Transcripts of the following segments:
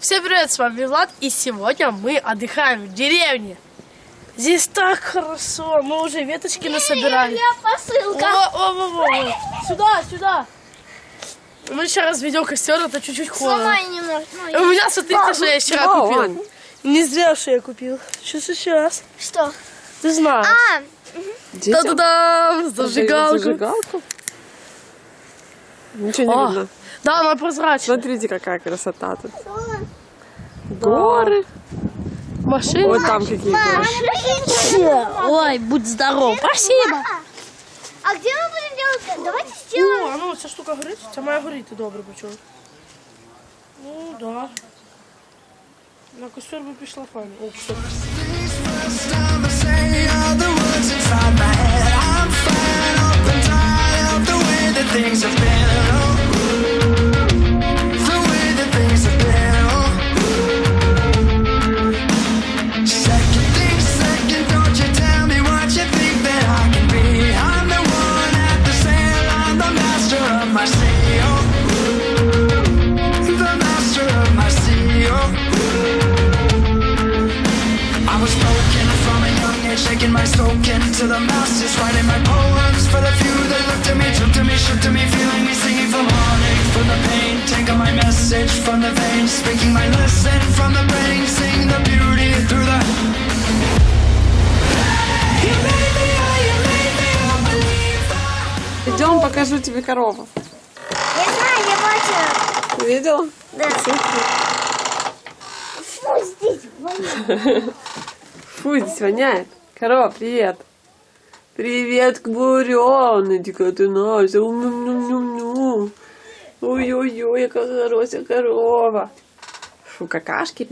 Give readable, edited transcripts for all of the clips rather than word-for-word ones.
Всем привет, с вами Влад, и сегодня мы отдыхаем в деревне. Здесь так хорошо, мы уже веточки насобирали. Посылка. О. Сюда. Мы сейчас разведем костер, это чуть-чуть холодно. Сломай немного. У меня, смотрите, что я вчера купил. Не зря, что я купил. Сейчас. Что? Ты знаешь. Та-да-дам! Зажигалку. Ничего не видно. Да, она прозрачная. Смотрите, какая красота тут. Горы. Машины. Вот там какие горы. Ой, будь здоров. Спасибо. А где мы будем делать? Давайте сделаем. О, а ну ця штука горить? Ця має горіти добре, почув. Ну, да. На костер би пішла файно. О, кстати. Shaking my stroke into the masses, writing my poems for the few that looked at me, took to me, shook to me, feeling me, singing from heartache, from the pain, taking my message from the veins, speaking my lesson from the brain, seeing the beauty through the. You made me, I believe that. Идем, покажу тебе корову. Я знаю, я бачила. Видела? Да. Фу, здесь воняет. Фу, здесь воняет. Корова, привет. Привет, буреночка, ты наша. Ой-ой-ой, какая хорошая корова. Фу, какашки.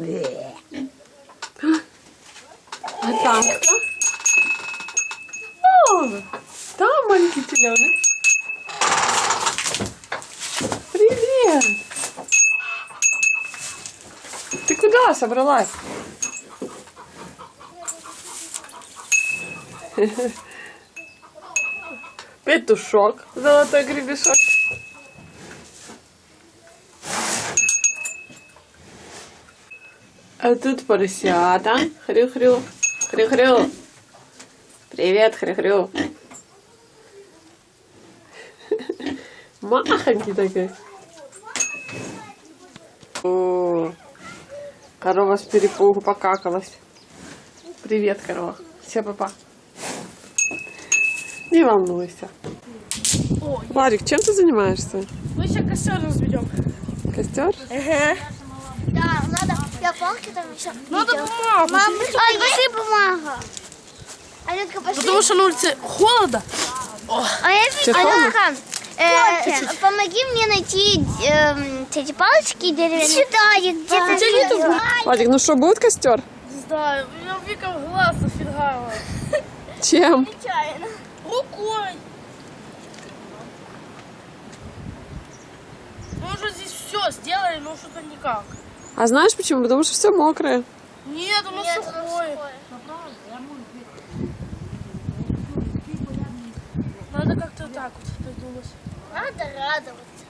А там кто? О, там маленький теленок. Привет. Ты куда собралась? Петушок, золотой гребешок. А тут поросята. Хрю-хрю. Хрю-хрю. Привет, хрю-хрю. Махонький такой. О, корова с перепугу покакалась. Привет, корова. Все, папа. Не волнуйся. Ой, Варик, чем ты занимаешься? мы сейчас костер разведем. Костер? Ага. Да, надо. Я палки там еще. Надо бумагу. Мам, Ань, пошли бумага. Аленка, пошли. Потому что на улице холодно. А я Тебе холодно? Аленка, помоги мне найти эти палочки деревянные. Сюда, где-то. Варик, ну что, будет костер? Не знаю, у меня Вика в глаз нафигала. Чем? Нечаянно. Рукой. Мы уже здесь все сделали, но что-то никак. А знаешь почему? Потому что все мокрое. Нет, у нас сухое. Надо как-то так вот придумать. Надо радоваться.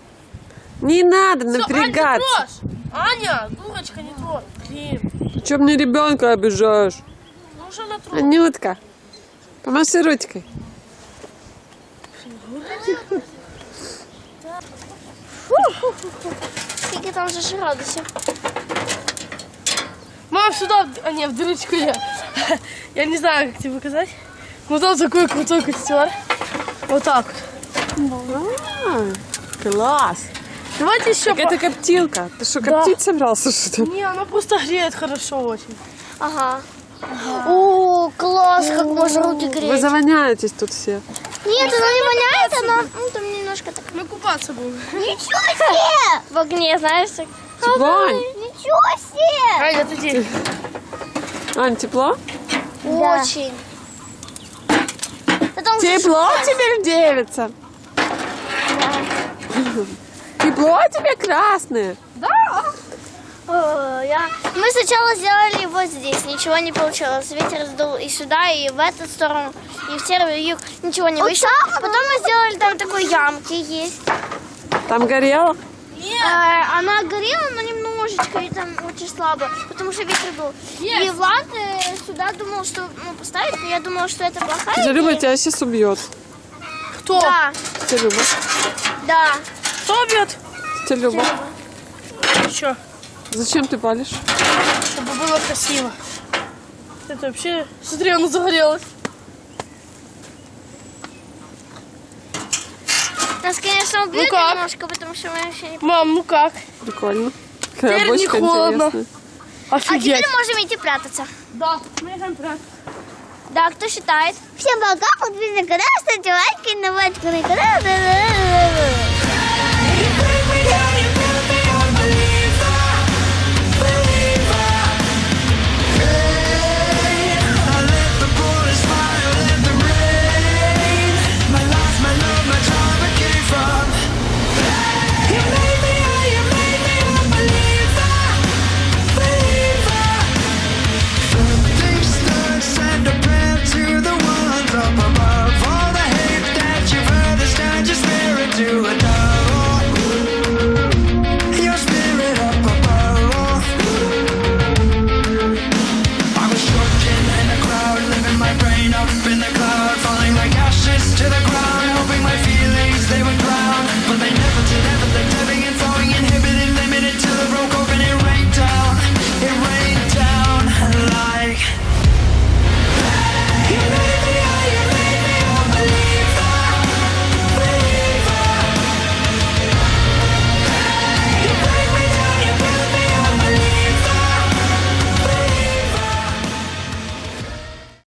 Не надо Всё, напрягаться. Аня, дурочка, не трожь. Блин. Ты что мне ребенка обижаешь? Ну уже на труд. Анютка, помаши ручкой. Сколько там же радуйся. Мам, сюда, а не, в дырочку я. Я не знаю, как тебе показать. Вот там такой крутой костер. Вот так вот. Класс. Давайте еще. Так это коптилка. Ты что, коптить собрался, что ли? Не, она просто греет хорошо очень. Ага. О, класс, как можно руки Вы греть. завоняетесь тут все. Нет, она не воняет, она там немножко так. Мы купаться будем. Ничего себе! В огне, знаешь, так. Вань, Ничего себе! Аня, отойди. Ань, тепло? Очень. Потом Тепло тебе, девица? Тепло тебе, красное? Мы сначала сделали вот здесь, ничего не получилось. Ветер сдул и сюда, и в эту сторону, и в северо, и юг. Ничего не вышло. Потом мы сделали там такой ямки есть. Там горело? Она горела, но немного. немножечко, и там очень слабо, потому что ветер был. Есть. И Влад сюда думал, что поставить, но я думала, что это плохая Тетя Люба идея. тебя сейчас убьет. Кто? Да, Тетя Люба. да. Кто бьет? Тетя Люба. Что? Зачем ты палишь? Чтобы было красиво. Это вообще... Смотри, оно загорелось. Нас, конечно, убьют Ну как? немножко, потому что мы вообще не... Мам, ну как? Прикольно. Какая Теперь не бочка холодно. интересная. А Офигеть. теперь можем идти прятаться. Да, мы идем прятаться. Да, кто считает? Всем пока, подписывайтесь на канал, ставьте лайки, на батьку на канал.